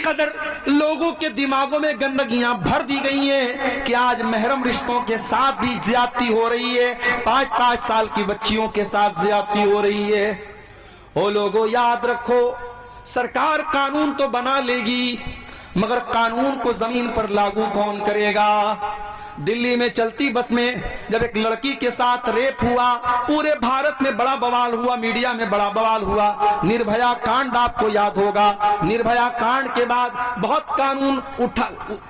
قدر لوگوں کے دماغوں میں گندگیاں بھر دی گئی ہیں کہ آج محرم رشتوں کے ساتھ بھی زیادتی ہو رہی ہے، 5 سال کی بچیوں کے ساتھ زیادتی ہو رہی ہے۔ او لوگوں یاد رکھو، سرکار قانون تو بنا لے گی مگر قانون کو زمین پر لاگو کون کرے گا؟ دلی میں چلتی بس میں جب ایک لڑکی کے ساتھ ریپ ہوا، پورے بھارت میں بڑا بوال ہوا، میڈیا میں بڑا بوال ہوا۔ نربھیا کانڈ آپ کو یاد ہوگا، نربھیا کانڈ کے بعد بہت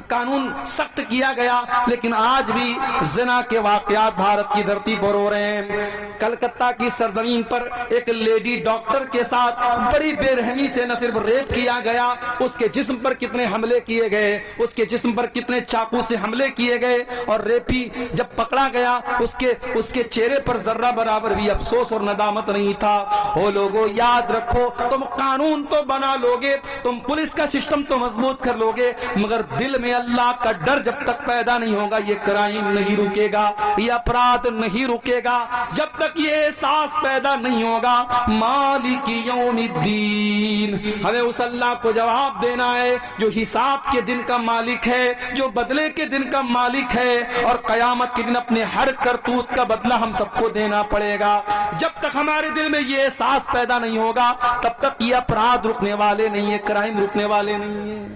قانون سخت کیا گیا، لیکن آج بھی زنا کے واقعات بھارت کی دھرتی پر ہو رہے ہیں۔ کلکتہ کی سرزمین پر ایک لیڈی ڈاکٹر کے ساتھ بڑی بے رحمی سے نہ صرف ریپ کیا گیا، اس کے جسم پر کتنے حملے کیے گئے، اس کے جسم پر کتنے چاقو سے حملے کیے گئے، اور ریپی جب پکڑا گیا اس کے چہرے پر ذرہ برابر بھی افسوس اور ندامت نہیں تھا۔ وہ لوگوں یاد رکھو، تم قانون تو بنا لوگے، تم پولیس کا سسٹم تو مضبوط کر لوگے، مگر دل میں اللہ کا ڈر جب تک پیدا نہیں ہوگا یہ کرائم نہیں رکے گا، یہ اپرادھ نہیں رکے گا، جب تک یہ احساس پیدا نہیں ہوگا۔ مالک یوم الدین، ہمیں اس اللہ کو جواب دینا ہے جو حساب کے دن کا مالک ہے، جو بدلے کے دن کا مالک ہے، اور قیامت کے دن اپنے ہر کرتوت کا بدلہ ہم سب کو دینا پڑے گا۔ جب تک ہمارے دل میں یہ احساس پیدا نہیں ہوگا تب تک یہ اپرادھ رکنے والے نہیں ہیں، کرائم رکنے والے نہیں ہیں۔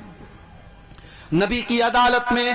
نبی کی عدالت میں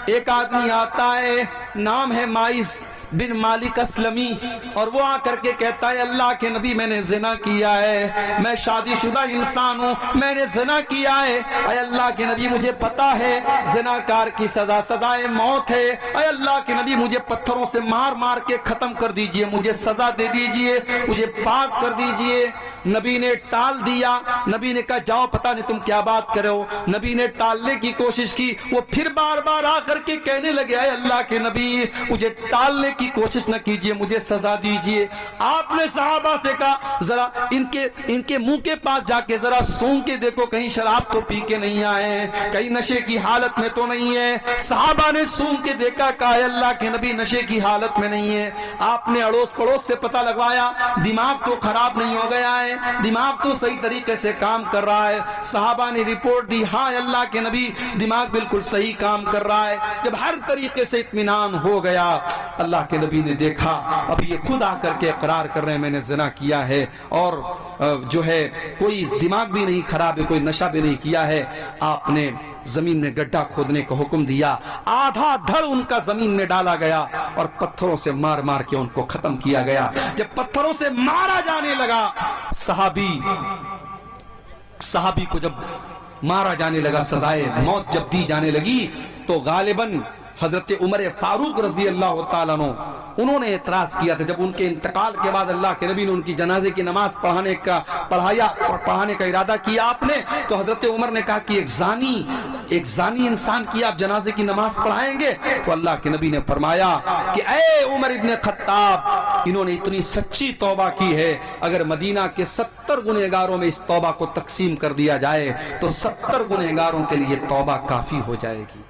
ایک آدمی آتا ہے، نام ہے مائز بن مالک اسلمی، اور وہ آ کر کے کہتا ہے اللہ کے نبی میں نے زنا کیا ہے، میں شادی شدہ انسان ہوں، میں نے زنا کیا ہے، اے اللہ کے نبی مجھے پتا ہے زناکار کی سزا سزائے موت ہے، اے اللہ کے نبی مجھے پتھروں سے مار مار کے ختم کر دیجئے، مجھے سزا دے دیجئے، مجھے پاک کر دیجئے۔ نبی نے ٹال دیا، نبی نے کہا جاؤ پتہ نہیں تم کیا بات کرے ہو۔ نبی نے ٹالنے کی کوشش کی، وہ پھر بار بار آ کر کے کہنے لگے اے اللہ کے نبی مجھے ٹالنے کی کوشش نہ کیجئے، مجھے سزا دیجئے۔ آپ نے صحابہ سے کہا ذرا ان کے منہ کے پاس جا کے ذرا سونگ کے دیکھو کہیں شراب تو پی کے نہیں آئے ہیں، کہیں نشے کی حالت میں تو نہیں ہے۔ صحابہ نے سونگ کے دیکھا، کہا اے اللہ کے نبی نشے کی حالت میں نہیں ہے۔ آپ نے اڑوس پڑوس سے پتہ لگوایا، دماغ تو خراب نہیں ہو گیا ہے، دماغ تو صحیح طریقے سے کام کر رہا ہے۔ صحابہ نے رپورٹ دی، ہاں اللہ کے نبی دماغ بالکل صحیح کام کر رہا ہے۔ جب ہر طریقے سے اطمینان ہو گیا، اللہ کے نبی نے دیکھا اب یہ خود آ کر کے اقرار کر رہے ہیں میں نے زنا کیا ہے، اور جو ہے کوئی دماغ بھی نہیں خراب ہے، کوئی نشہ بھی نہیں کیا ہے۔ آپ نے زمین میں گڈھا کھودنے کا حکم دیا، آدھا دھڑ ان کا زمین میں ڈالا گیا اور پتھروں سے مار مار کے ان کو ختم کیا گیا۔ جب پتھروں سے مارا جانے لگا، صحابی کو جب مارا جانے لگا، سزائے موت جب دی جانے لگی، تو غالباً حضرت عمر فاروق رضی اللہ تعالیٰ عنہ انہوں نے اعتراض کیا تھا۔ جب ان کے انتقال کے بعد اللہ کے نبی نے ان کی جنازے کی نماز پڑھانے کا ارادہ کیا آپ نے، تو حضرت عمر نے کہا کہ ایک زانی انسان کی آپ جنازے کی نماز پڑھائیں گے؟ تو اللہ کے نبی نے فرمایا کہ اے عمر ابن خطاب، انہوں نے اتنی سچی توبہ کی ہے، اگر مدینہ کے 70 گنہگاروں میں اس توبہ کو تقسیم کر دیا جائے تو 70 گنہگاروں کے لیے توبہ کافی ہو جائے گی۔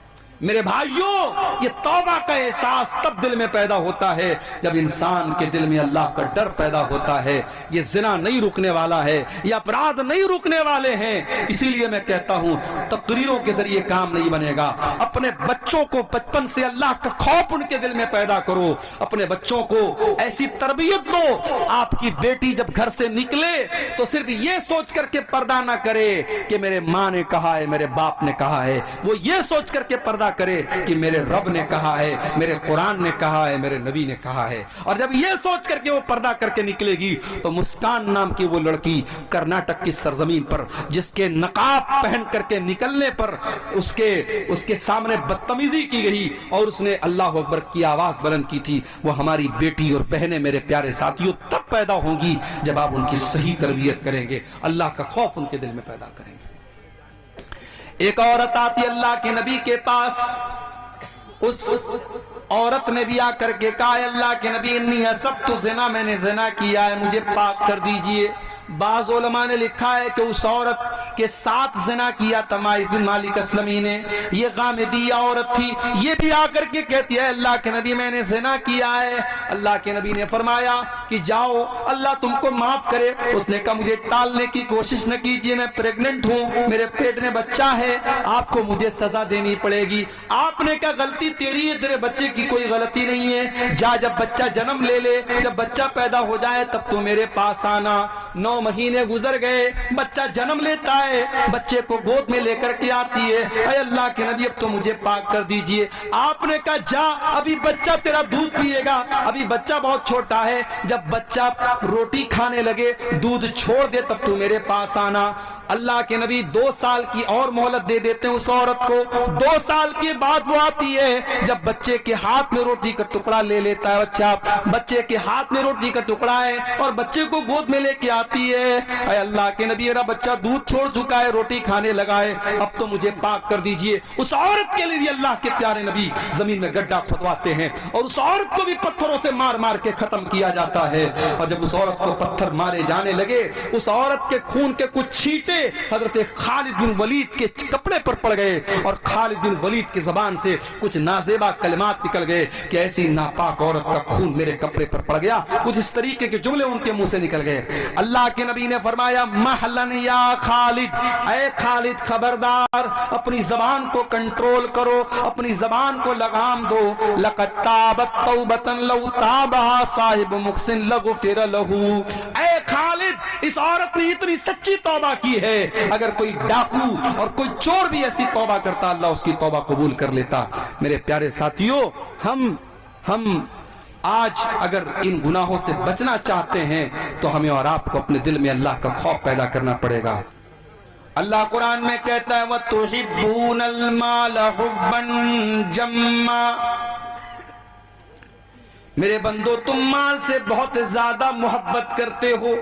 میرے بھائیوں، یہ توبہ کا احساس تب دل میں پیدا ہوتا ہے جب انسان کے دل میں اللہ کا ڈر پیدا ہوتا ہے۔ یہ زنا نہیں رکنے والا ہے، یہ اپرادھ نہیں رکنے والے ہیں۔ اسی لیے میں کہتا ہوں تقریروں کے ذریعے کام نہیں بنے گا۔ اپنے بچوں کو بچپن سے اللہ کا خوف ان کے دل میں پیدا کرو، اپنے بچوں کو ایسی تربیت دو، آپ کی بیٹی جب گھر سے نکلے تو صرف یہ سوچ کر کے پردہ نہ کرے کہ میرے ماں نے کہا ہے، میرے باپ نے کہا ہے، وہ یہ سوچ کر کے پردہ کرے کہ میرے رب نے کہا ہے، میرے قرآن نے کہا ہے، میرے نبی نے کہا ہے۔ اور جب یہ سوچ کر کے وہ پردہ کر کے نکلے گی تو مسکان نام کی وہ لڑکی کرناٹک کی سرزمین پر جس کے نقاب پہن کر کے نکلنے پر اس کے سامنے بدتمیزی کی گئی اور اس نے اللہ اکبر کی آواز بلند کی تھی، وہ ہماری بیٹی اور بہنیں میرے پیارے ساتھیوں تب پیدا ہوں گی جب آپ ان کی صحیح تربیت کریں گے، اللہ کا خوف ان کے دل میں پیدا کریں گے۔ ایک عورت آتی اللہ کے نبی کے پاس، اس عورت نے بھی آ کر کے کہا اللہ کے نبی انی اصبت زنا، میں نے زنا کیا ہے، مجھے پاک کر دیجئے۔ بعض علماء نے لکھا ہے کہ اس عورت کے ساتھ زنا کیا تھا مائز بن مالک اسلمی نے، یہ غامدیہ عورت تھی، یہ بھی آ کر کے کہتی ہے اللہ کے نبی میں نے زنا کیا ہے۔ اللہ کے نبی نے فرمایا کہ کہ جاؤ اللہ تم کو معاف کرے. اس نے کہا مجھے ٹالنے کی کوشش نہ کیجیے, میں پریگننٹ ہوں, میرے پیٹ میں بچہ ہے, آپ کو مجھے سزا دینی پڑے گی. آپ نے کہا غلطی تیری ہے, تیرے بچے کی کوئی غلطی نہیں ہے, جا جب بچہ جنم لے لے, جب بچہ پیدا ہو جائے تب تو میرے پاس آنا. 9 مہینے گزر گئے, بچہ جنم لیتا ہے, بچے کو گود میں لے کر کے آتی ہے, اے اللہ کے نبی اب تو مجھے پاک کر دیجئے. آپ نے کہا جا, ابھی بچہ تیرا دودھ پیے گا, ابھی بچہ بہت چھوٹا ہے, جب بچہ روٹی کھانے لگے, دودھ چھوڑ دے تب تو میرے پاس آنا. اللہ کے نبی 2 سال کی اور مہلت دے دیتے ہیں اس عورت کو. 2 سال کے بعد وہ آتی ہے, جب بچے کے ہاتھ میں روٹی کا ٹکڑا لے لیتا ہے بچہ, بچے کے ہاتھ میں روٹی کا ٹکڑا ہے اور بچے کو گود میں لے کے آتی ہے, اے اللہ کے نبی میرا بچہ دودھ چھوڑ چکا ہے, روٹی کھانے لگا ہے, اب تو مجھے پاک کر دیجئے. اس عورت کے لیے بھی اللہ کے پیارے نبی زمین میں گڈھا کھودواتے ہیں اور اس عورت کو بھی پتھروں سے مار مار کے ختم کیا جاتا ہے. اور جب اس عورت کو پتھر مارے جانے لگے, اس عورت کے خون کے کچھ چھینٹے حضرت خالد بن ولید کے کپڑے پر پڑ گئے اور خالد بن ولید کی زبان سے کچھ نازیبا کلمات نکل گئے کہ ایسی ناپاک عورت کا خون میرے کپڑے پر پڑ گیا. کچھ اس طریقے کے جملے ان کے منہ سے نکل گئے. اللہ کے نبی نے فرمایا مہلن یا خالد, اے خالد خبردار, اپنی زبان کو کنٹرول کرو, اپنی زبان کو لگام دو. لقد تابت توبۃ لو تابها صاحب محسن لغفر له. اے خالد اس عورت نے اتنی سچی توبہ کی ہے, اگر کوئی ڈاکو اور کوئی چور بھی ایسی توبہ کرتا اللہ اس کی توبہ قبول کر لیتا. میرے پیارے ساتھیوں, ہم آج اگر ان گناہوں سے بچنا چاہتے ہیں تو ہمیں اور آپ کو اپنے دل میں اللہ کا خوف پیدا کرنا پڑے گا. اللہ قرآن میں کہتا ہے وَتُحِبُّونَ الْمَالَ حُبًّا جَمًّا, میرے بندو تم مال سے بہت زیادہ محبت کرتے ہو.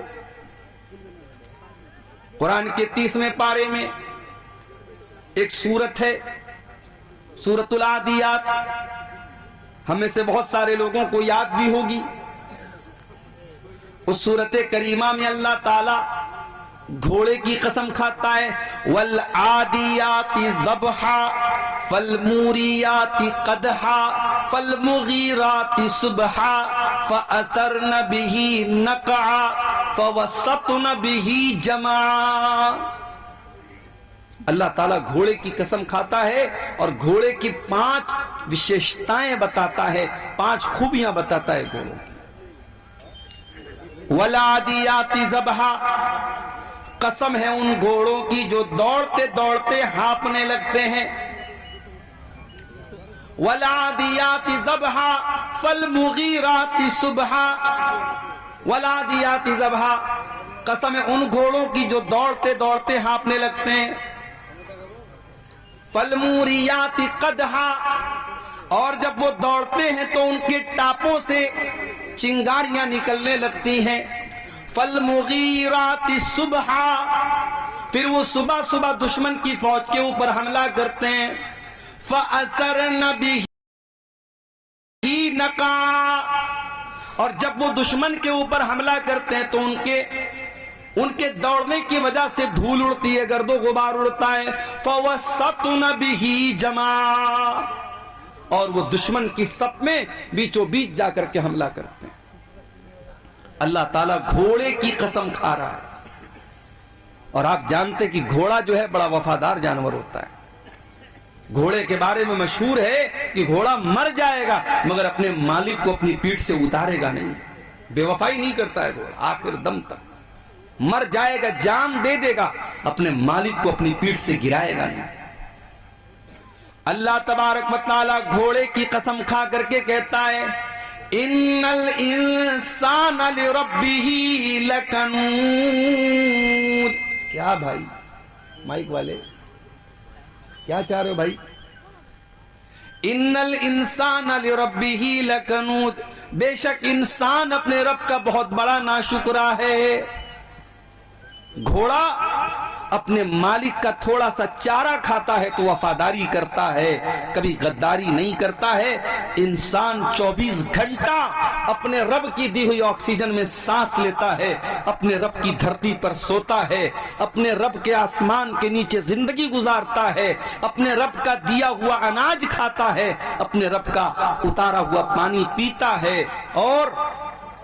قرآن کے 30ویں پارے میں ایک سورت ہے سورۃ العادیات, ہم میں سے بہت سارے لوگوں کو یاد بھی ہوگی. اس سورت کریمہ میں اللہ تعالی گھوڑے کی قسم کھاتا ہے والعادیات ضبحا فالموریات قدحا فالمغیرات صبحا فأثرن به نقعا فوسطن به جمعا. اللہ تعالیٰ گھوڑے کی قسم کھاتا ہے اور گھوڑے کی 5 وشیشتائیں بتاتا ہے, 5 خوبیاں بتاتا ہے گھوڑوں کی. والعادیات ضبحا, قسم ہے ان گھوڑوں کی جو دوڑتے دوڑتے ہانپنے لگتے ہیں. والعادیات ضبحا فالمغیرات صبحا, والعادیات ضبحا, قسم ہے ان گھوڑوں کی جو دوڑتے دوڑتے ہانپنے لگتے ہیں. فالموریات قدحا, اور جب وہ دوڑتے ہیں تو ان کے ٹاپوں سے چنگاریاں نکلنے لگتی ہیں. فالمغیرات صبحا, پھر وہ صبح صبح دشمن کی فوج کے اوپر حملہ کرتے ہیں. فأثرن به نقعا, اور جب وہ دشمن کے اوپر حملہ کرتے ہیں تو ان کے دوڑنے کی وجہ سے دھول اڑتی ہے, گرد و غبار اڑتا ہے. فوسطن به جمعا, اور وہ دشمن کی صف میں بیچوں بیچ جا کر کے حملہ کرتے ہیں. اللہ تعالیٰ گھوڑے کی قسم کھا رہا ہے, اور آپ جانتے کہ گھوڑا جو ہے بڑا وفادار جانور ہوتا ہے. گھوڑے کے بارے میں مشہور ہے کہ گھوڑا مر جائے گا مگر اپنے مالک کو اپنی پیٹھ سے اتارے گا نہیں, بے وفائی نہیں کرتا ہے گھوڑا, آخر دم تک مر جائے گا, جان دے دے گا, اپنے مالک کو اپنی پیٹھ سے گرائے گا نہیں. اللہ تبارک و تعالی گھوڑے کی قسم کھا کر کے کہتا ہے ان الانسان لربہ لکنود. کیا بھائی مائک والے کیا چاہ رہے ہو بھائی؟ ان الانسان لربہ لکنود, بے شک انسان اپنے رب کا بہت بڑا ناشکرا ہے. گھوڑا اپنے مالک کا تھوڑا سا چارہ کھاتا ہے تو وفاداری کرتا ہے, کبھی غداری نہیں کرتا ہے. انسان 24 گھنٹہ اپنے رب کی دی ہوئی آکسیجن میں سانس لیتا ہے, اپنے رب کی دھرتی پر سوتا ہے, اپنے رب کے آسمان کے نیچے زندگی گزارتا ہے, اپنے رب کا دیا ہوا اناج کھاتا ہے, اپنے رب کا اتارا ہوا پانی پیتا ہے, اور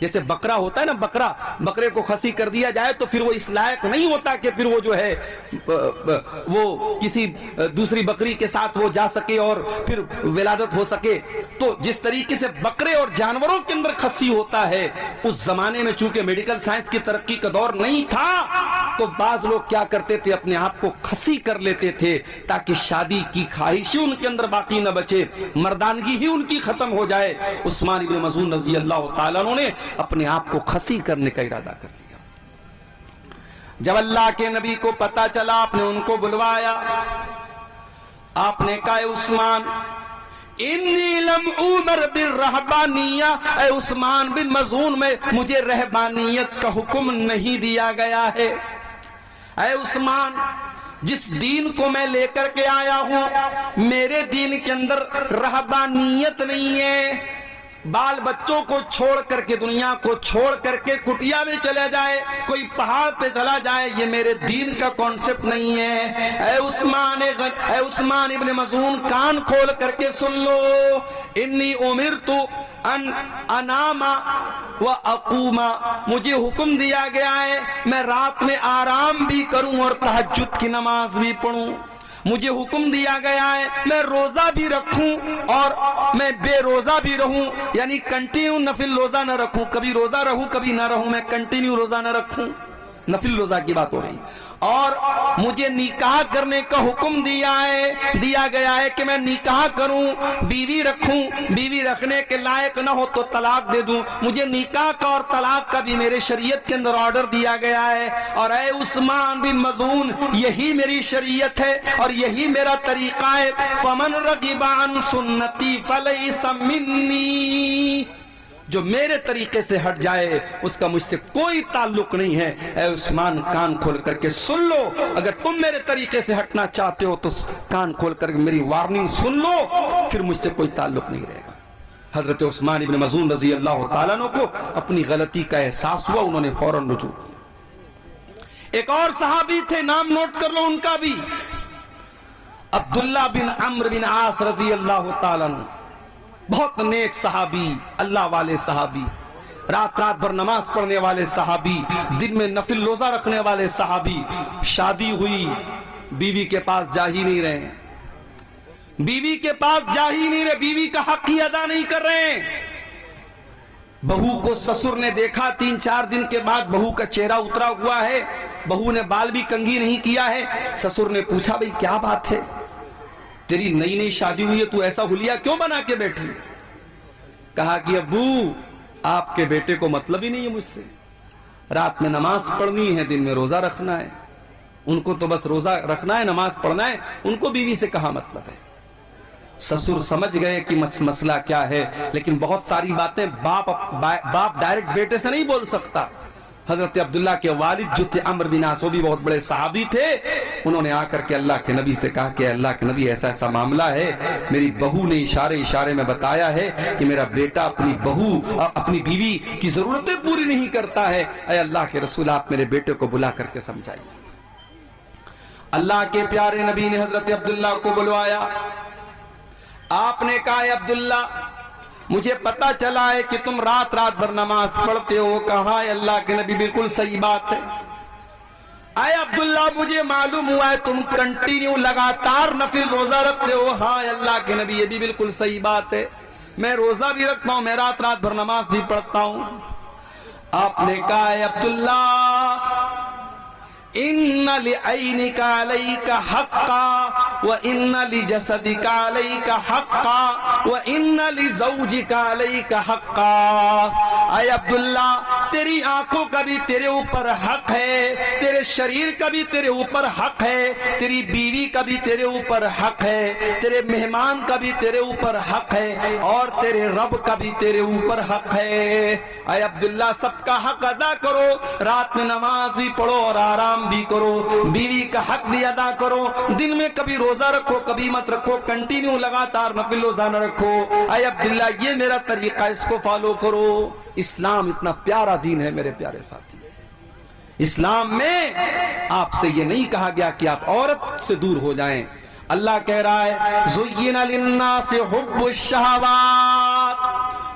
جیسے بکرا ہوتا ہے نا، بکرے کو خسی کر دیا جائے تو پھر وہ اس لائق نہیں ہوتا کہ پھر وہ جو ہے وہ کسی دوسری بکری کے ساتھ وہ جا سکے اور پھر ولادت ہو سکے. تو جس طریقے سے بکرے اور جانوروں کے اندر خسی ہوتا ہے، اس زمانے میں چونکہ میڈیکل سائنس کی ترقی کا دور نہیں تھا تو بعض لوگ کیا کرتے تھے، اپنے آپ کو خسی کر لیتے تھے تاکہ شادی کی خواہش ہی ان کے اندر باقی نہ بچے، مردانگی ہی ان کی ختم ہو جائے. عثمان ابن مظعون رضی اللہ تعالیٰ عنہ نے اپنے آپ کو خسی کرنے کا ارادہ کر لیا. جب اللہ کے نبی کو پتا چلا، آپ نے ان کو بلوایا. آپ نے کہا، اے عثمان انی لم اومر بالرہبانیہ، اے عثمان بن مظعون میں مجھے رہبانیت کا حکم نہیں دیا گیا ہے. اے عثمان، جس دین کو میں لے کر کے آیا ہوں میرے دین کے اندر رہبانیت نہیں ہے. بال بچوں کو چھوڑ کر کے، دنیا کو چھوڑ کر کے کٹیا میں چلا جائے، کوئی پہاڑ پہ چلا جائے، یہ میرے دین کا کانسیپٹ نہیں ہے. اے عثمان ابن مظعون، کان کھول کر کے سن لو. انی امرت ان انام و اقوم، مجھے حکم دیا گیا ہے میں رات میں آرام بھی کروں اور تہجد کی نماز بھی پڑھوں. مجھے حکم دیا گیا ہے میں روزہ بھی رکھوں اور میں بے روزہ بھی رہوں، یعنی کنٹینیو نفل روزہ نہ رکھوں، کبھی روزہ رہوں کبھی نہ رہوں، میں کنٹینیو روزہ نہ رکھوں. نفل روزہ کی بات ہو رہی. اور مجھے نکاح کرنے کا حکم دیا گیا ہے کہ میں نکاح کروں، بیوی رکھوں، بیوی رکھنے کے لائق نہ ہو تو طلاق دے دوں. مجھے نکاح کا اور طلاق کا بھی میرے شریعت کے اندر آرڈر دیا گیا ہے. اور اے عثمان بن مظعون، یہی میری شریعت ہے اور یہی میرا طریقہ ہے. فمن رغب عن سنتی فلیس منی، جو میرے طریقے سے ہٹ جائے اس کا مجھ سے کوئی تعلق نہیں ہے. اے عثمان، کان کھول کر کے سن لو، اگر تم میرے طریقے سے ہٹنا چاہتے ہو تو کان کھول کر کے میری وارننگ سن لو، پھر مجھ سے کوئی تعلق نہیں رہے گا. حضرت عثمان ابن مظعون رضی اللہ تعالیٰ عنہ کو اپنی غلطی کا احساس ہوا، انہوں نے فوراً رجوع. ایک اور صحابی تھے، نام نوٹ کر لو ان کا بھی، عبداللہ بن عمرو بن عاص رضی اللہ تعالیٰ عنہ. بہت نیک صحابی، اللہ والے صحابی، رات بھر نماز پڑھنے والے صحابی، دن میں نفل روزہ رکھنے والے صحابی. شادی ہوئی، بیوی کے پاس جا ہی نہیں رہے، بیوی کے پاس جا ہی نہیں رہے، بیوی کا حق ہی ادا نہیں کر رہے ہیں. بہو کو سسر نے دیکھا، 3-4 دن کے بعد بہو کا چہرہ اترا ہوا ہے، بہو نے بال بھی کنگھی نہیں کیا ہے. سسر نے پوچھا، بھئی کیا بات ہے، تیری نئی شادی ہوئی ہے، تو ایسا حلیہ کیوں بنا کے بیٹھی؟ کہا کہ ابو، آپ کے بیٹے کو مطلب ہی نہیں ہے مجھ سے. رات میں نماز پڑھنی ہے، دن میں روزہ رکھنا ہے. ان کو تو بس روزہ رکھنا ہے، نماز پڑھنا ہے، ان کو بیوی سے کہاں مطلب ہے. سسر سمجھ گئے کہ مسئلہ کیا ہے، لیکن بہت ساری باتیں باپ ڈائریکٹ بیٹے سے نہیں بول سکتا. حضرت عبداللہ کے والد جو تھے عمرو بن عاص، وہ بھی بہت بڑے صحابی تھے. انہوں نے آ کر کے اللہ کے نبی سے کہا کہ اللہ کے نبی، ایسا ایسا معاملہ ہے، میری بہو نے اشارے میں بتایا ہے کہ میرا بیٹا اپنی بیوی کی ضرورتیں پوری نہیں کرتا ہے. اے اللہ کے رسول، آپ میرے بیٹے کو بلا کر کے سمجھائیے. اللہ کے پیارے نبی نے حضرت عبداللہ کو بلوایا. آپ نے کہا، اے عبداللہ، مجھے پتا چلا ہے کہ تم رات بھر نماز پڑھتے ہو. کہا، اے اللہ کے نبی، بالکل صحیح بات ہے. اے عبداللہ، مجھے معلوم ہوا ہے تم کنٹینیو لگاتار نفل روزہ رکھتے ہو. ہاں اے اللہ کے نبی، یہ بھی بالکل صحیح بات ہے، میں روزہ بھی رکھتا ہوں، میں رات بھر نماز بھی پڑھتا ہوں. آپ نے کہا، اے عبداللہ، ان لعینک علیک حقا وان لجسدک علیک حقا وان لزوجک علیک حقا. اے عبداللہ، تیری آنکھوں کا بھی تیرے اوپر حق ہے، تیرے شریر کا بھی تیرے اوپر حق ہے، تیری بیوی کا بھی تیرے اوپر حق ہے، تیرے مہمان کا بھی تیرے اوپر حق ہے، اور تیرے رب کا بھی تیرے اوپر حق ہے. اے عبداللہ، سب کا حق ادا کرو، رات میں نماز بھی پڑھو اور آرام بھی کرو، بیوی کا حق بھی ادا کرو، دن میں کبھی روزہ رکھو کبھی مت رکھو، کنٹینیو لگاتار نفل روزہ نہ رکھو. اے عبداللہ، یہ میرا طریقہ، اس کو فالو کرو. اسلام اتنا پیارا دین ہے میرے پیارے ساتھی. اسلام میں آپ سے یہ نہیں کہا گیا کہ آپ عورت سے دور ہو جائیں. اللہ کہہ رہا ہے، زُيِّنَ لِلنَّاسِ حُبُّ الشَّهَوَاتِ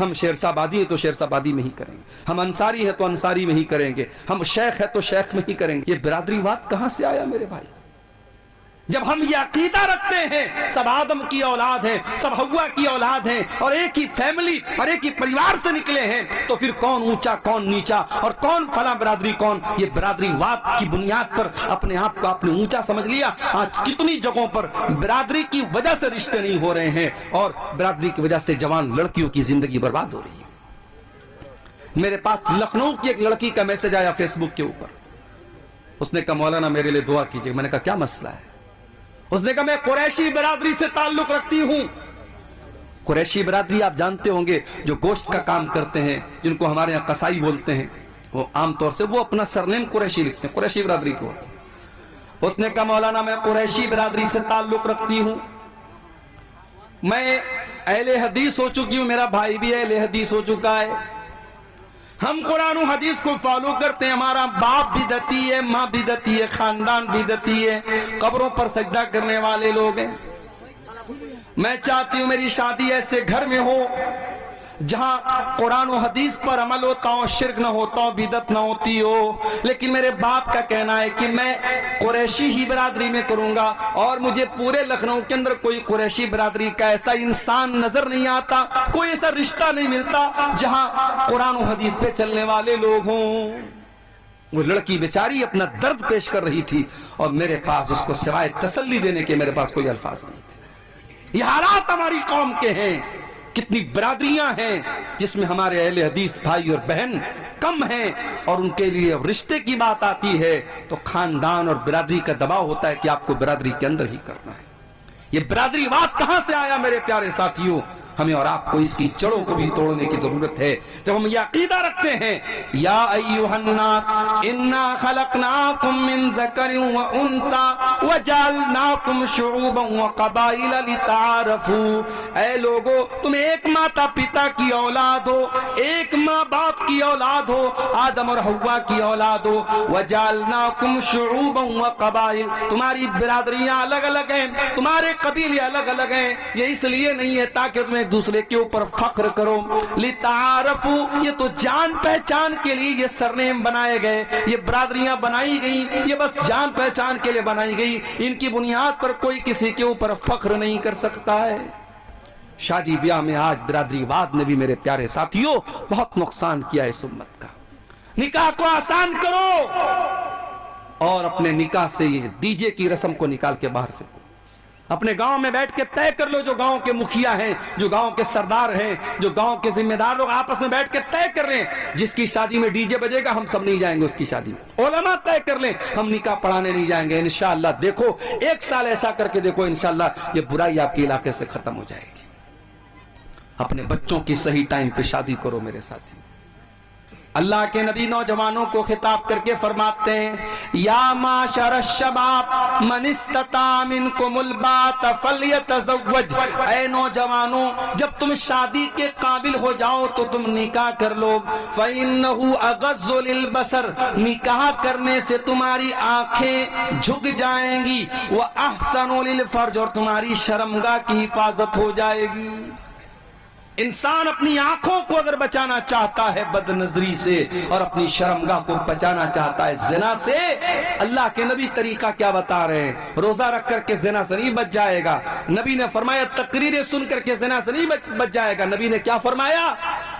ہم شیرسابادی ہیں تو شیرسابادی میں ہی کریں گے، ہم انصاری ہیں تو انصاری میں ہی کریں گے، ہم شیخ ہیں تو شیخ میں ہی کریں گے۔ یہ برادری واد کہاں سے آیا میرے بھائی؟ جب ہم یہ عقیدہ رکھتے ہیں سب آدم کی اولاد ہیں، سب حوا کی اولاد ہیں، اور ایک ہی فیملی اور ایک ہی پریوار سے نکلے ہیں، تو پھر کون اونچا کون نیچا اور کون فلاں برادری کون؟ یہ برادری واد کی بنیاد پر اپنے آپ کو آپ نے اونچا سمجھ لیا۔ آج کتنی جگہوں پر برادری کی وجہ سے رشتے نہیں ہو رہے ہیں، اور برادری کی وجہ سے جوان لڑکیوں کی زندگی برباد ہو رہی ہے۔ میرے پاس لکھنؤ کی ایک لڑکی کا میسج آیا فیس بک کے اوپر، اس نے کہا مولانا میرے لیے دعا کیجئے۔ میں نے کہا کیا مسئلہ ہے؟ اس نے کہا میں قریشی برادری سے تعلق رکھتی ہوں۔ قریشی برادری آپ جانتے ہوں گے، جو گوشت کا کام کرتے ہیں، جن کو ہمارے یہاں قصائی بولتے ہیں، وہ عام طور سے وہ اپنا سرنیم قریشی لکھتے ہیں، قریشی برادری کو۔ اس نے کہا مولانا میں قریشی برادری سے تعلق رکھتی ہوں، میں اہل حدیث ہو چکی ہوں، میرا بھائی بھی اہل حدیث ہو چکا ہے، ہم قرآن و حدیث کو فالو کرتے ہیں، ہمارا باپ بدعتی ہے، ماں بدعتی ہے، خاندان بدعتی ہے، قبروں پر سجدہ کرنے والے لوگ ہیں۔ میں چاہتی ہوں میری شادی ایسے گھر میں ہو جہاں قرآن و حدیث پر عمل ہوتا ہو، شرک نہ ہوتا ہو، بدعت نہ ہوتی ہو۔ لیکن میرے باپ کا کہنا ہے کہ میں قریشی ہی برادری میں کروں گا، اور مجھے پورے لکھنؤ کے اندر کوئی قریشی برادری کا ایسا انسان نظر نہیں آتا، کوئی ایسا رشتہ نہیں ملتا جہاں قرآن و حدیث پہ چلنے والے لوگ ہوں۔ وہ لڑکی بیچاری اپنا درد پیش کر رہی تھی، اور میرے پاس اس کو سوائے تسلی دینے کے میرے پاس کوئی الفاظ نہیں تھے۔ یہ حالات ہماری قوم کے ہیں، کتنی برادریاں ہیں جس میں ہمارے اہل حدیث بھائی اور بہن کم ہیں، اور ان کے لیے رشتے کی بات آتی ہے تو خاندان اور برادری کا دباؤ ہوتا ہے کہ آپ کو برادری کے اندر ہی کرنا ہے۔ یہ برادری واد کہاں سے آیا میرے پیارے ساتھیوں؟ ہمیں اور آپ کو اس کی جڑوں کو بھی توڑنے کی ضرورت ہے۔ جب ہم یہ عقیدہ رکھتے ہیں یا ایھا الناس انا خلقناکم من ذکر و انثی وجعلناکم شعوبا وقبائل لتعارفوا، اے لوگو تم ایک ماتا پتا کی اولاد ہو، ایک ماں باپ کی اولاد ہو، آدم اور حوا کی اولاد ہو، وجعلناکم شعوبا وقبائل، تمہاری برادریاں الگ الگ ہیں، تمہارے قبیلے الگ الگ ہیں، یہ اس لیے نہیں ہے تاکہ تمہیں ایک دوسرے کے اوپر فخر کرو، لتعارفوا، یہ تو جان پہچان کے لیے یہ سرنیم بنائے گئے، یہ برادریاں بنائی گئی، یہ بس جان پہچان کے لیے بنائی گئی، ان کی بنیاد پر کوئی کسی کے اوپر فخر نہیں کر سکتا ہے۔ شادی بیاہ میں آج برادری واد نے بھی میرے پیارے ساتھیوں بہت نقصان کیا اس امت کا۔ نکاح کو آسان کرو، اور اپنے نکاح سے یہ ڈی جے کی رسم کو نکال کے باہر پھینکو۔ اپنے گاؤں میں بیٹھ کے طے کر لو، جو گاؤں کے مکھیا ہیں، جو گاؤں کے سردار ہیں، جو گاؤں کے ذمہ دار لوگ آپس میں بیٹھ کے طے کر لیں، جس کی شادی میں ڈی جے بجے گا ہم سب نہیں جائیں گے اس کی شادی میں۔ علماء طے کر لیں ہم نکاح پڑھانے نہیں جائیں گے، انشاءاللہ دیکھو 1 سال ایسا کر کے دیکھو، انشاءاللہ یہ برائی آپ کے علاقے سے ختم ہو جائے گی۔ اپنے بچوں کی صحیح ٹائم پہ شادی کرو میرے ساتھی۔ اللہ کے نبی نوجوانوں کو خطاب کر کے فرماتے ہیں یا معاشر الشباب من استطاع منکم الباءۃ فلیتزوج، اے نوجوانوں جب تم شادی کے قابل ہو جاؤ تو تم نکاح کر لو، فإنہ اغض للبصر، نکاح کرنے سے تمہاری آنکھیں جھک جائیں گی، وأحسن للفرج، اور تمہاری شرمگاہ کی حفاظت ہو جائے گی۔ انسان اپنی آنکھوں کو اگر بچانا چاہتا ہے بد نظری سے، اور اپنی شرمگاہ کو بچانا چاہتا ہے زنا سے، اللہ کے نبی طریقہ کیا بتا رہے ہیں؟ روزہ رکھ کر کے زنا سے نہیں بچ جائے گا، نبی نے فرمایا تقریریں سن کر کے زنا سے نہیں بچ جائے گا، نبی نے کیا فرمایا؟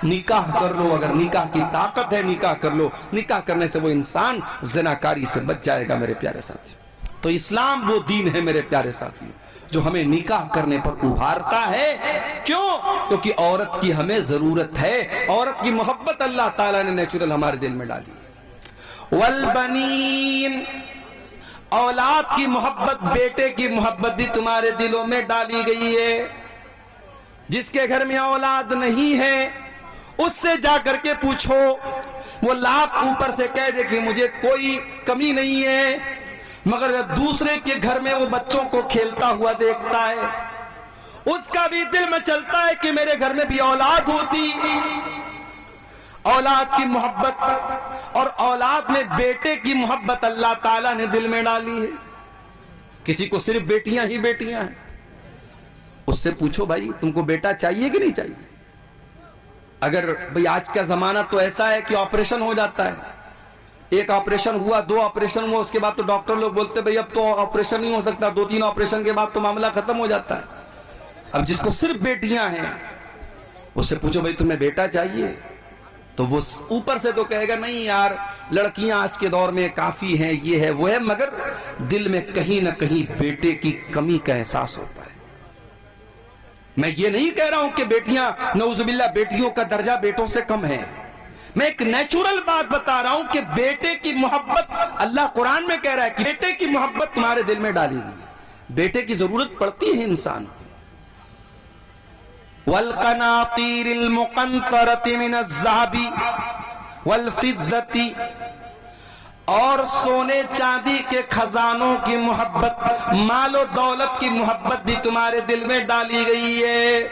نکاح کر لو، اگر نکاح کی طاقت ہے نکاح کر لو، نکاح کرنے سے وہ انسان زناکاری سے بچ جائے گا میرے پیارے ساتھی۔ تو اسلام وہ دین ہے میرے پیارے ساتھی جو ہمیں نکاح کرنے پر ابھارتا ہے۔ کیوں؟ کیونکہ عورت کی ہمیں ضرورت ہے، عورت کی محبت اللہ تعالیٰ نے نیچرل ہمارے دل میں ڈالی ہے۔ والبنین، اولاد کی محبت، بیٹے کی محبت بھی تمہارے دلوں میں ڈالی گئی ہے۔ جس کے گھر میں اولاد نہیں ہے اس سے جا کر کے پوچھو، وہ لاکھ اوپر سے کہہ دے کہ مجھے کوئی کمی نہیں ہے، مگر جب دوسرے کے گھر میں وہ بچوں کو کھیلتا ہوا دیکھتا ہے اس کا بھی دل میں چلتا ہے کہ میرے گھر میں بھی اولاد ہوتی۔ اولاد کی محبت اور اولاد میں بیٹے کی محبت اللہ تعالیٰ نے دل میں ڈالی ہے۔ کسی کو صرف بیٹیاں ہی بیٹیاں ہیں، اس سے پوچھو بھائی تم کو بیٹا چاہیے کہ نہیں چاہیے؟ اگر بھئی آج کا زمانہ تو ایسا ہے کہ آپریشن ہو جاتا ہے، ایک آپریشن ہوا، 2 آپریشن ہوا، اس کے بعد تو ڈاکٹر لوگ بولتے بھئی اب تو آپریشن نہیں ہو سکتا، 2-3 آپریشن کے بعد تو معاملہ ختم ہو جاتا ہے۔ اب جس کو صرف بیٹیاں ہیں اس سے پوچھو بھئی تمہیں بیٹا چاہیے، تو وہ اوپر سے تو کہے گا نہیں یار لڑکیاں آج کے دور میں کافی ہیں، یہ ہے وہ ہے، مگر دل میں کہیں نہ کہیں بیٹے کی کمی کا احساس ہوتا ہے۔ میں یہ نہیں کہہ رہا ہوں کہ بیٹیاں نعوذ باللہ بیٹیوں کا درجہ بیٹوں سے کم ہے، میں ایک نیچرل بات بتا رہا ہوں کہ بیٹے کی محبت اللہ قرآن میں کہہ رہا ہے کہ بیٹے کی محبت تمہارے دل میں ڈالی گئی، بیٹے کی ضرورت پڑتی ہے انسان کو۔ والقناطیر المقنطرۃ من الذھب والفضۃ، اور سونے چاندی کے خزانوں کی محبت، مال و دولت کی محبت بھی تمہارے دل میں ڈالی گئی ہے۔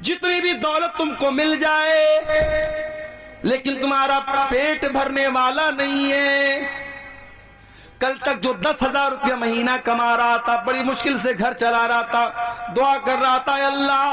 جتنی بھی دولت تم کو مل جائے لیکن تمہارا پیٹ بھرنے والا نہیں ہے۔ کل تک جو 10,000 روپیہ مہینہ کما رہا تھا، بڑی مشکل سے گھر چلا رہا تھا، دعا کر رہا تھا اے اللہ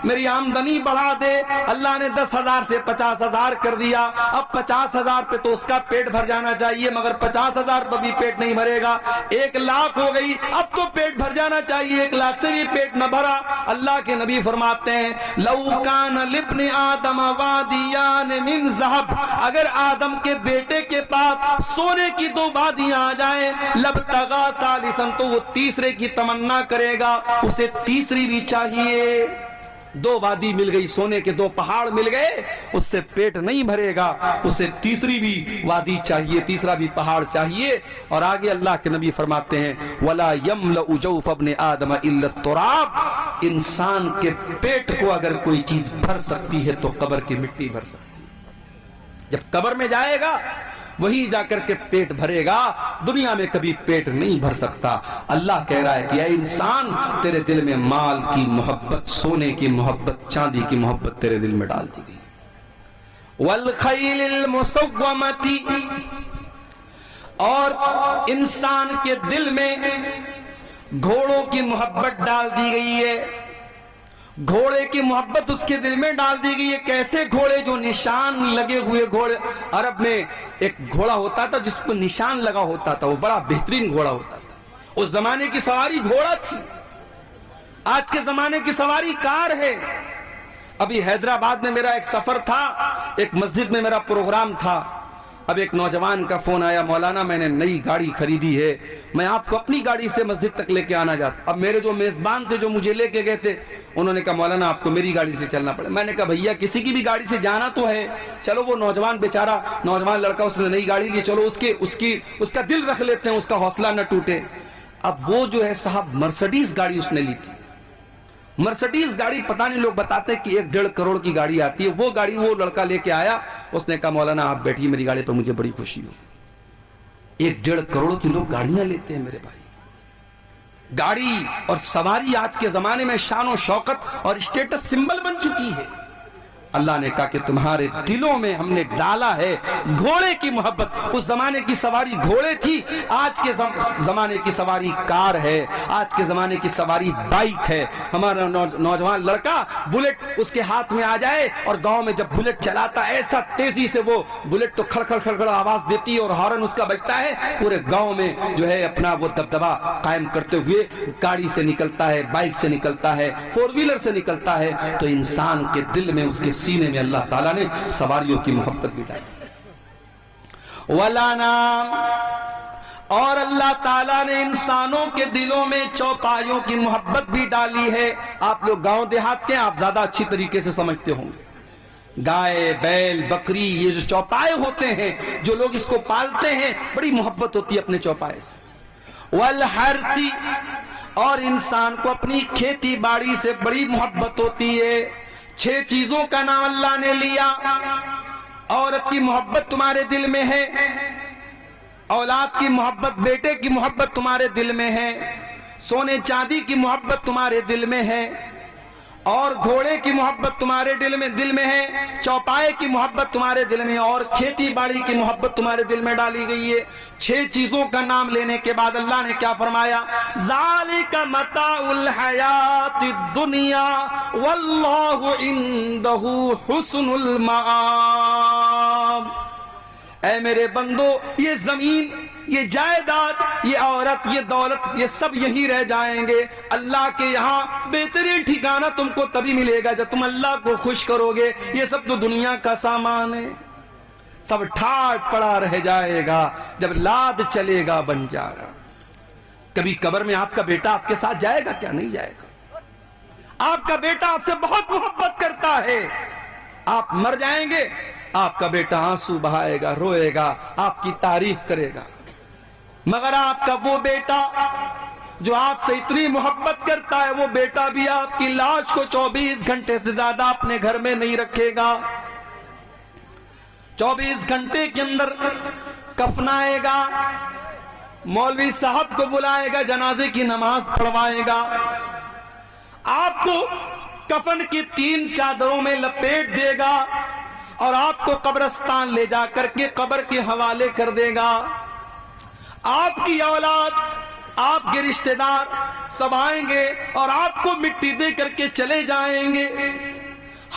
میری آمدنی بڑھا دے، اللہ نے 10,000 سے 50,000 کر دیا، اب 50,000 پہ تو اس کا پیٹ بھر جانا چاہیے، مگر 50,000 پہ بھی پیٹ نہیں بھرے گا، 1,00,000 ہو گئی، اب تو پیٹ بھر جانا چاہیے، 1,00,000 سے بھی پیٹ نہ بھرا۔ اللہ کے نبی فرماتے ہیں لَوْ كَانَ لِابْنِ آدَمَ وَادِيَانِ مِنْ ذَهَبٍ، اگر آدم کے بیٹے کے پاس سونے کی 2 وادیاں آ جائیں، لَبْتَغَا ثَالِثًا، تو وہ تیسرے کی تمنا کرے گا، اسے تیسری بھی چاہیے۔ 2 وادی مل گئی، سونے کے 2 پہاڑ مل گئے، اس سے پیٹ نہیں بھرے گا، اسے تیسری بھی وادی چاہیے، تیسرا بھی پہاڑ چاہیے۔ اور آگے اللہ کے نبی فرماتے ہیں وَلَا يَمْلَأُ جَوْفَ ابْنِ آدَمَ إِلَّا التُّرَابُ، انسان کے پیٹ کو اگر کوئی چیز بھر سکتی ہے تو قبر کی مٹی بھر سکتی ہے۔ جب قبر میں جائے گا وہی جا کر کے پیٹ بھرے گا، دنیا میں کبھی پیٹ نہیں بھر سکتا۔ اللہ کہہ رہا ہے کہ اے انسان تیرے دل میں مال کی محبت، سونے کی محبت، چاندی کی محبت تیرے دل میں ڈال دی گئی۔ والخیل المسومۃ، اور انسان کے دل میں گھوڑوں کی محبت ڈال دی گئی ہے، گھوڑے کی محبت اس کے دل میں ڈال دی گئی ہے۔ کیسے گھوڑے؟ جو نشان لگے ہوئے گھوڑے۔ عرب میں ایک گھوڑا ہوتا تھا جس پر نشان لگا ہوتا تھا، وہ بڑا بہترین گھوڑا ہوتا تھا۔ اس زمانے کی سواری گھوڑا تھی، آج کے زمانے کی سواری کار ہے۔ ابھی حیدرآباد میں میرا ایک سفر تھا، ایک مسجد میں میرا پروگرام تھا، اب ایک نوجوان کا فون آیا مولانا میں نے نئی گاڑی خریدی ہے، میں آپ کو اپنی گاڑی سے مسجد تک لے کے آنا چاہتا۔ اب میرے جو میزبان تھے جو مجھے لے کے گئے تھے انہوں نے کہا مولانا آپ کو میری گاڑی سے چلنا پڑے۔ میں نے کہا بھیا کسی کی بھی گاڑی سے جانا تو ہے، چلو وہ نوجوان بیچارہ نوجوان لڑکا اس نے نئی گاڑی لی، چلو اس کا دل رکھ لیتے ہیں، اس کا حوصلہ نہ ٹوٹے۔ اب وہ جو ہے صاحب مرسڈیز گاڑی اس نے لی تھی، مرسڈیز گاڑی پتہ نہیں لوگ بتاتے کہ 1.5 کروڑ کی گاڑی آتی ہے، وہ گاڑی وہ لڑکا لے کے آیا، اس نے کہا مولانا آپ بیٹھیے میری گاڑی پر، مجھے بڑی خوشی ہو۔ 1.5 کروڑ کی لوگ گاڑیاں لیتے ہیں میرے بھائی۔ گاڑی اور سواری آج کے زمانے میں شان و شوکت اور اسٹیٹس سمبل بن چکی ہے۔ اللہ نے کہا کہ تمہارے دلوں میں ہم نے ڈالا ہے گھوڑے کی محبت۔ اس زمانے کی سواری گھوڑے تھی، آج کے زمانے کی سواری کار ہے، آج کے زمانے کی سواری بائک ہے۔ ہمارا نوجوان لڑکا بلٹ اس کے ہاتھ میں آ جائے اور گاؤں میں جب بلٹ چلاتا ہے ایسا تیزی سے وہ بلٹ تو کھڑ کھڑ کھڑ کھڑ آواز دیتی ہے اور ہارن اس کا بجتا ہے، پورے گاؤں میں جو ہے اپنا وہ دبدبا قائم کرتے ہوئے گاڑی سے نکلتا ہے، بائک سے نکلتا ہے، 4 ویلر سے نکلتا ہے۔ تو انسان کے دل میں اس کے سینے میں اللہ تعالیٰ نے سواریوں کی محبت بھی ڈالی۔ والانام، اور اللہ تعالیٰ نے انسانوں کے دلوں میں چوپایوں کی محبت بھی ڈالی ہے۔ آپ لوگ گاؤں دیہات کے آپ زیادہ اچھی طریقے سے سمجھتے ہوں گے، گائے بیل بکری یہ جو چوپائے ہوتے ہیں، جو لوگ اس کو پالتے ہیں بڑی محبت ہوتی ہے اپنے چوپائے سے۔ والحرث، اور انسان کو اپنی کھیتی باڑی سے بڑی محبت ہوتی ہے۔ 6 چیزوں کا نام اللہ نے لیا۔ عورت کی محبت تمہارے دل میں ہے، اولاد کی محبت، بیٹے کی محبت تمہارے دل میں ہے، سونے چاندی کی محبت تمہارے دل میں ہے، اور گھوڑے کی محبت تمہارے دل میں ہے، چوپائے کی محبت تمہارے دل میں، اور کھیتی باڑی کی محبت تمہارے دل میں ڈالی گئی ہے۔ 6 چیزوں کا نام لینے کے بعد اللہ نے کیا فرمایا؟ ذالک متاع الحیات الدنیا واللہ عندہ حسن المآب۔ اے میرے بندو، یہ زمین، یہ جائیداد، یہ عورت، یہ دولت، یہ سب یہی رہ جائیں گے۔ اللہ کے یہاں بہترین ٹھکانہ تم کو تبھی ملے گا جب تم اللہ کو خوش کرو گے۔ یہ سب تو دنیا کا سامان ہے، سب ٹھاٹ پڑا رہ جائے گا جب لاد چلے گا بن جائے گا۔ کبھی قبر میں آپ کا بیٹا آپ کے ساتھ جائے گا کیا؟ نہیں جائے گا۔ آپ کا بیٹا آپ سے بہت محبت کرتا ہے، آپ مر جائیں گے، آپ کا بیٹا آنسو بہائے گا، روئے گا، آپ کی تعریف کرے گا، مگر آپ کا وہ بیٹا جو آپ سے اتنی محبت کرتا ہے، وہ بیٹا بھی آپ کی لاش کو 24 گھنٹے سے زیادہ اپنے گھر میں نہیں رکھے گا۔ 24 گھنٹے کے اندر کفنائے گا، مولوی صاحب کو بلائے گا، جنازے کی نماز پڑھوائے گا، آپ کو کفن کی 3 چادروں میں لپیٹ دے گا اور آپ کو قبرستان لے جا کر کے قبر کے حوالے کر دے گا۔ آپ کی اولاد، آپ کے رشتہ دار سب آئیں گے اور آپ کو مٹی دے کر کے چلے جائیں گے،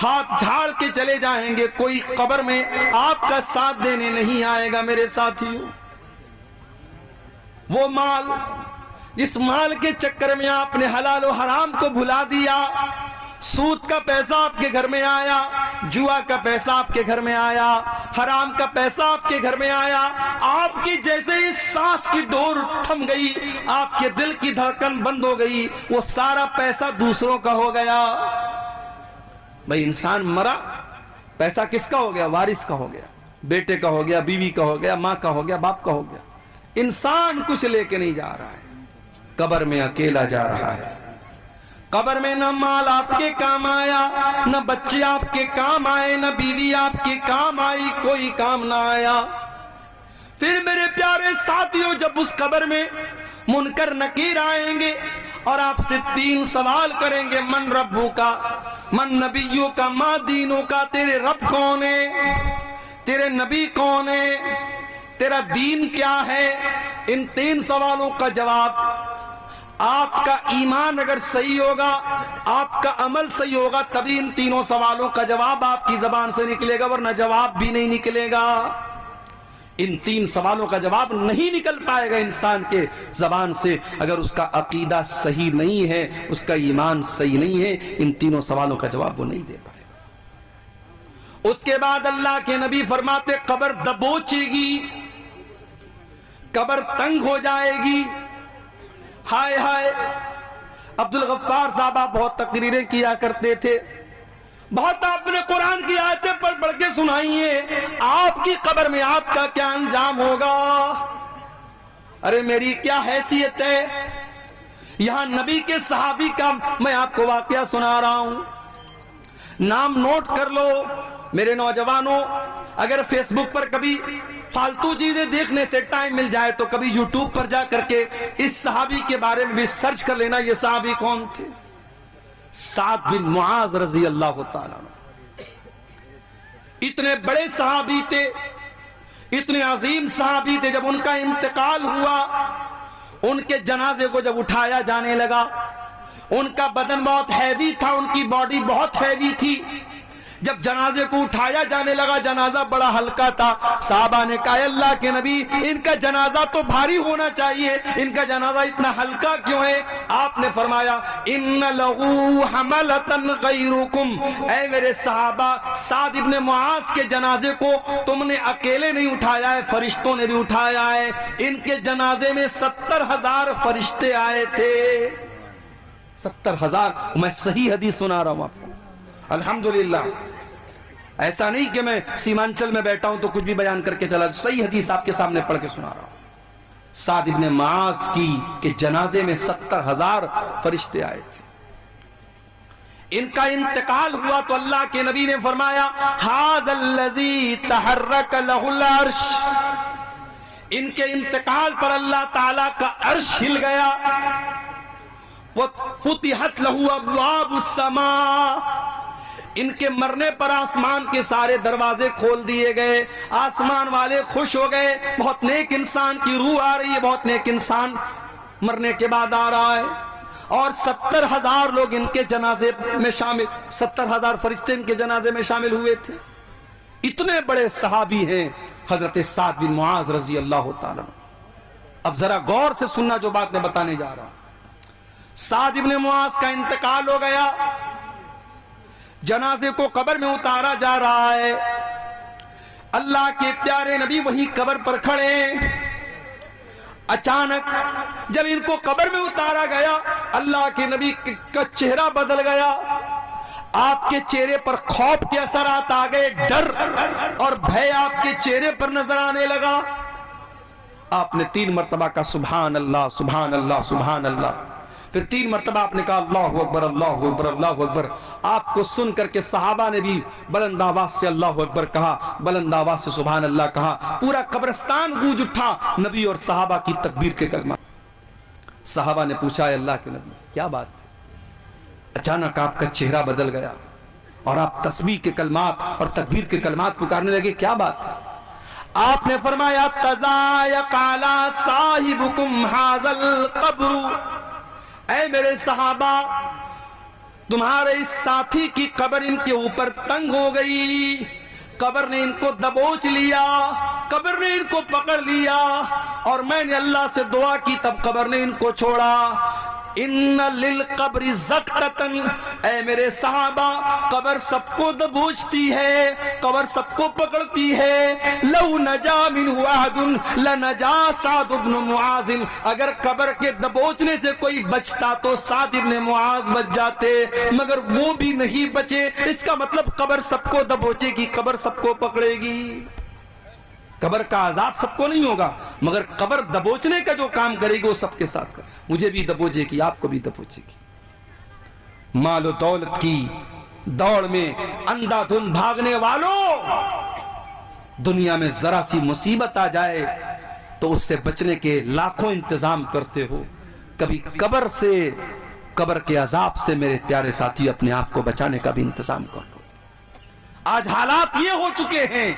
ہاتھ جھاڑ کے چلے جائیں گے، کوئی قبر میں آپ کا ساتھ دینے نہیں آئے گا۔ میرے ساتھیوں، وہ مال جس مال کے چکر میں آپ نے حلال و حرام کو بھلا دیا، سود کا پیسہ آپ کے گھر میں آیا، جوا کا پیسہ آپ کے گھر میں آیا، حرام کا پیسہ آپ کے گھر میں آیا، آپ کی جیسے ہی سانس کی ڈور تھم گئی، آپ کے دل کی دھڑکن بند ہو گئی، وہ سارا پیسہ دوسروں کا ہو گیا۔ بھئی انسان مرا، پیسہ کس کا ہو گیا؟ وارث کا ہو گیا، بیٹے کا ہو گیا، بیوی کا ہو گیا، ماں کا ہو گیا، باپ کا ہو گیا۔ انسان کچھ لے کے نہیں جا رہا ہے، قبر میں اکیلا جا رہا ہے۔ قبر میں نہ مال آپ کے کام آیا، نہ بچے آپ کے کام آئے، نہ بیوی آپ کے کام آئی، کوئی کام نہ آیا۔ پھر میرے پیارے ساتھیوں، جب اس قبر میں منکر نکیر آئیں گے اور آپ سے 3 سوال کریں گے، من ربو کا، من نبیوں کا، ما دینوں کا، تیرے رب کون ہے، تیرے نبی کون ہے، تیرا دین کیا ہے۔ ان 3 سوالوں کا جواب، آپ کا ایمان اگر صحیح ہوگا، آپ کا عمل صحیح ہوگا، تبھی ان 3 سوالوں کا جواب آپ کی زبان سے نکلے گا، ورنہ جواب بھی نہیں نکلے گا۔ ان 3 سوالوں کا جواب نہیں نکل پائے گا انسان کے زبان سے اگر اس کا عقیدہ صحیح نہیں ہے، اس کا ایمان صحیح نہیں ہے۔ ان 3 سوالوں کا جواب وہ نہیں دے پائے گا۔ اس کے بعد اللہ کے نبی فرماتے، قبر دبوچے گی، قبر تنگ ہو جائے گی۔ ہائے ہائے، عبدالغفار صاحب آپ بہت تقریریں کیا کرتے تھے، بہت آپ نے قرآن کی آیتیں پڑھ پڑھ کے سنائی ہیں، آپ کی قبر میں آپ کا کیا انجام ہوگا؟ ارے میری کیا حیثیت ہے؟ یہاں نبی کے صحابی کا میں آپ کو واقعہ سنا رہا ہوں، نام نوٹ کر لو۔ میرے نوجوانوں، اگر فیس بک پر کبھی فالتو چیزیں دیکھنے سے ٹائم مل جائے تو کبھی یوٹیوب پر جا کر کے اس صحابی کے بارے میں بھی سرچ کر لینا، یہ صحابی کون تھے؟ سعد بن معاذ رضی اللہ تعالیٰ عنہ۔ اتنے بڑے صحابی تھے، اتنے عظیم صحابی تھے، جب ان کا انتقال ہوا، ان کے جنازے کو جب اٹھایا جانے لگا، ان کا بدن بہت ہیوی تھا، ان کی باڈی بہت ہیوی تھی۔ جب جنازے کو اٹھایا جانے لگا، جنازہ بڑا ہلکا تھا، صحابہ نے کہا، اللہ کے نبی، ان کا جنازہ تو بھاری ہونا چاہیے، ان کا جنازہ اتنا ہلکا کیوں ہے؟ آپ نے فرمایا، ان لہو حملۃ غیرکم، اے میرے صحابہ، سعد ابن معاذ کے جنازے کو تم نے اکیلے نہیں اٹھایا ہے، فرشتوں نے بھی اٹھایا ہے۔ ان کے جنازے میں 70,000 فرشتے آئے تھے، 70,000۔ میں صحیح حدیث سنا رہا ہوں آپ کو، الحمدللہ۔ ایسا نہیں کہ میں سیمانچل میں بیٹھا ہوں تو کچھ بھی بیان کر کے چلا، صحیح حدیث آپ کے سامنے پڑھ کے سنا رہا ہوں۔ سعد ابن معاذ کی کے جنازے میں 70,000 فرشتے آئے تھے۔ ان کا انتقال ہوا تو اللہ کے نبی نے فرمایا، ھذا الذی تحرک لہ العرش، ان کے انتقال پر اللہ تعالیٰ کا عرش ہل گیا، وَفُتِحَتْ لَهُ أَبْوَابُ السَّمَاءِ، ان کے مرنے پر آسمان کے سارے دروازے کھول دیے گئے، آسمان والے خوش ہو گئے، بہت نیک انسان کی روح آ رہی ہے، بہت نیک انسان مرنے کے بعد آ رہا ہے۔ اور 70,000 لوگ ان کے جنازے میں شامل، 70,000 فرشتے ان کے جنازے میں شامل ہوئے تھے۔ اتنے بڑے صحابی ہیں حضرت سعد بن معاذ رضی اللہ تعالیٰ۔ اب ذرا غور سے سننا جو بات میں بتانے جا رہا ہوں۔ سعد بن معاذ کا انتقال ہو گیا، جنازے کو قبر میں اتارا جا رہا ہے، اللہ کے پیارے نبی وہی قبر پر کھڑے۔ اچانک جب ان کو قبر میں اتارا گیا، اللہ کے نبی کا چہرہ بدل گیا، آپ کے چہرے پر خوف کے اثرات آ گئے، ڈر اور بھے آپ کے چہرے پر نظر آنے لگا۔ آپ نے 3 مرتبہ کہا سبحان اللہ سبحان اللہ سبحان اللہ، پھر 3 مرتبہ آپ نے کہا اللہ اکبر اللہ اکبر اللہ اکبر۔ آپ کو سن کر کے صحابہ نے بھی بلند آواز سے اللہ اکبر کہا، بلند آواز سے سبحان اللہ کہا، پورا قبرستان گونج اٹھا نبی اور صحابہ کی تکبیر کے کلمہ۔ صحابہ نے پوچھا اے اللہ کے نبی کیا بات؟ اچانک آپ کا چہرہ بدل گیا اور آپ تسبیح کے کلمات اور تکبیر کے کلمات پکارنے لگے، کیا بات ہے؟ آپ نے فرمایا تزایق علی صاحبکم ھذا القبر، اے میرے صحابہ تمہارے اس ساتھی کی قبر ان کے اوپر تنگ ہو گئی، قبر نے ان کو دبوچ لیا، قبر نے ان کو پکڑ لیا، اور میں نے اللہ سے دعا کی تب قبر نے ان کو چھوڑا۔ ان للقبر زقتن، اے میرے صحابہ قبر سب کو دبوچتی ہے، قبر سب کو پکڑتی ہے۔ لو نجا منہ احد لنجا سعد بن معاذ، اگر قبر کے دبوچنے سے کوئی بچتا تو سعد بن معاذ بچ جاتے، مگر وہ بھی نہیں بچے۔ اس کا مطلب قبر سب کو دبوچے گی، قبر سب کو پکڑے گی۔ قبر کا عذاب سب کو نہیں ہوگا، مگر قبر دبوچنے کا جو کام کرے گی وہ سب کے ساتھ کرے، مجھے بھی دبوچے گی، آپ کو بھی دبوچے گی۔ مال و دولت کی دوڑ میں اندھا دھند بھاگنے والوں، دنیا میں ذرا سی مصیبت آ جائے تو اس سے بچنے کے لاکھوں انتظام کرتے ہو، کبھی قبر سے، قبر کے عذاب سے میرے پیارے ساتھی اپنے آپ کو بچانے کا بھی انتظام کر لو۔ آج حالات یہ ہو چکے ہیں،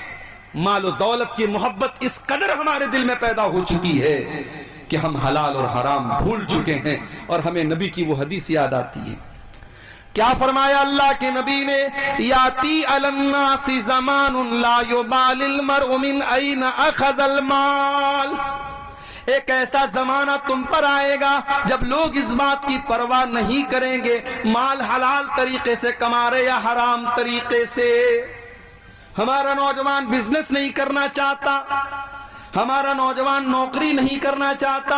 مال و دولت کی محبت اس قدر ہمارے دل میں پیدا ہو چکی ہے کہ ہم حلال اور حرام بھول چکے ہیں، اور ہمیں نبی کی وہ حدیث یاد آتی ہے۔ کیا فرمایا اللہ کے نبی نے؟ یاتی علی الناس زمان لا یبالی المرء من این اخذ المال، ایک ایسا زمانہ تم پر آئے گا جب لوگ اس بات کی پرواہ نہیں کریں گے مال حلال طریقے سے کما رہے یا حرام طریقے سے۔ ہمارا نوجوان بزنس نہیں کرنا چاہتا، ہمارا نوجوان نوکری نہیں کرنا چاہتا،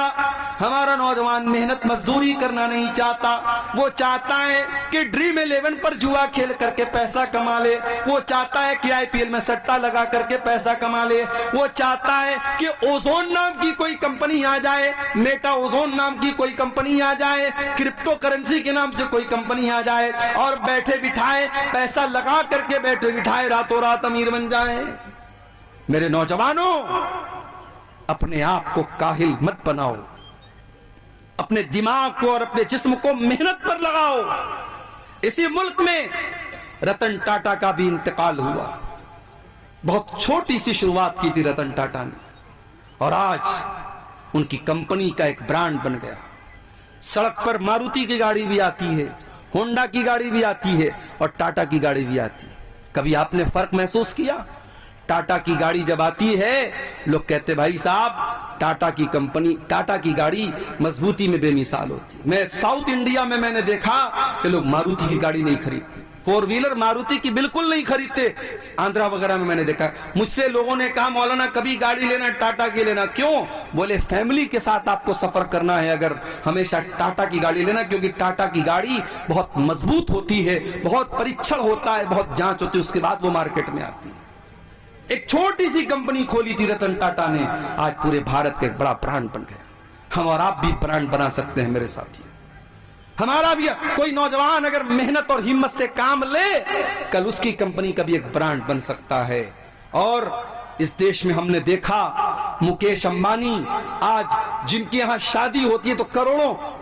ہمارا نوجوان محنت مزدوری کرنا نہیں چاہتا، وہ چاہتا ہے کہ ڈریم 11 پر جوا کھیل کر کے پیسہ کما لے، وہ چاہتا ہے کہ IPL میں سٹا لگا کر کے پیسہ کما لے، وہ چاہتا ہے کہ اوزون نام کی کوئی کمپنی آ جائے، میٹا اوزون نام کی کوئی کمپنی آ جائے، کرپٹو کرنسی کے نام سے کوئی کمپنی آ جائے، اور بیٹھے بٹھائے پیسہ لگا کر کے بیٹھے بٹھائے راتوں رات امیر بن جائے۔ میرے نوجوانوں، اپنے آپ کو کاہل مت بناؤ، اپنے دماغ کو اور اپنے جسم کو محنت پر لگاؤ۔ اسی ملک میں رتن ٹاٹا کا بھی انتقال ہوا، بہت چھوٹی سی شروعات کی تھی رتن ٹاٹا نے، اور آج ان کی کمپنی کا ایک برانڈ بن گیا۔ سڑک پر ماروتی کی گاڑی بھی آتی ہے، ہونڈا کی گاڑی بھی آتی ہے، اور ٹاٹا کی گاڑی بھی آتی ہے۔ کبھی آپ نے فرق محسوس کیا؟ ٹاٹا کی گاڑی جب آتی ہے لوگ کہتے بھائی صاحب ٹاٹا کی کمپنی، ٹاٹا کی گاڑی مضبوطی میں بے مثال ہوتی ہے۔ میں ساؤتھ انڈیا میں نے دیکھا کہ لوگ ماروتی کی گاڑی نہیں خریدتے، 4 ویلر ماروتی کی بالکل نہیں خریدتے۔ آندھرا وغیرہ میں نے دیکھا، مجھ سے لوگوں نے کہا مولانا کبھی گاڑی لینا ٹاٹا کی لینا، کیوں؟ بولے فیملی کے ساتھ آپ کو سفر کرنا ہے اگر ہمیشہ ٹاٹا کی گاڑی لینا، کیونکہ ٹاٹا کی گاڑی بہت مضبوط ہوتی ہے، بہت پریچھڑ ہوتا ہے، بہت جانچ ہوتی ہے، اس کے بعد وہ مارکیٹ میں آتی ہے۔ ایک چھوٹی سی کمپنی کھولی تھی رتن ٹاٹا نے، آج پورے بھارت کا ایک بڑا برانڈ بن گیا۔ ہم اور آپ بھی برانڈ بنا سکتے ہیں میرے ساتھی۔ ہمارا بھی کوئی نوجوان اگر محنت اور ہمت سے کام لے، کل اس کی کمپنی کا بھی ایک برانڈ بن سکتا ہے۔ اور اس دیش میں ہم نے دیکھا مکیش امبانی، آج جن کے یہاں شادی ہوتی ہے تو کروڑوں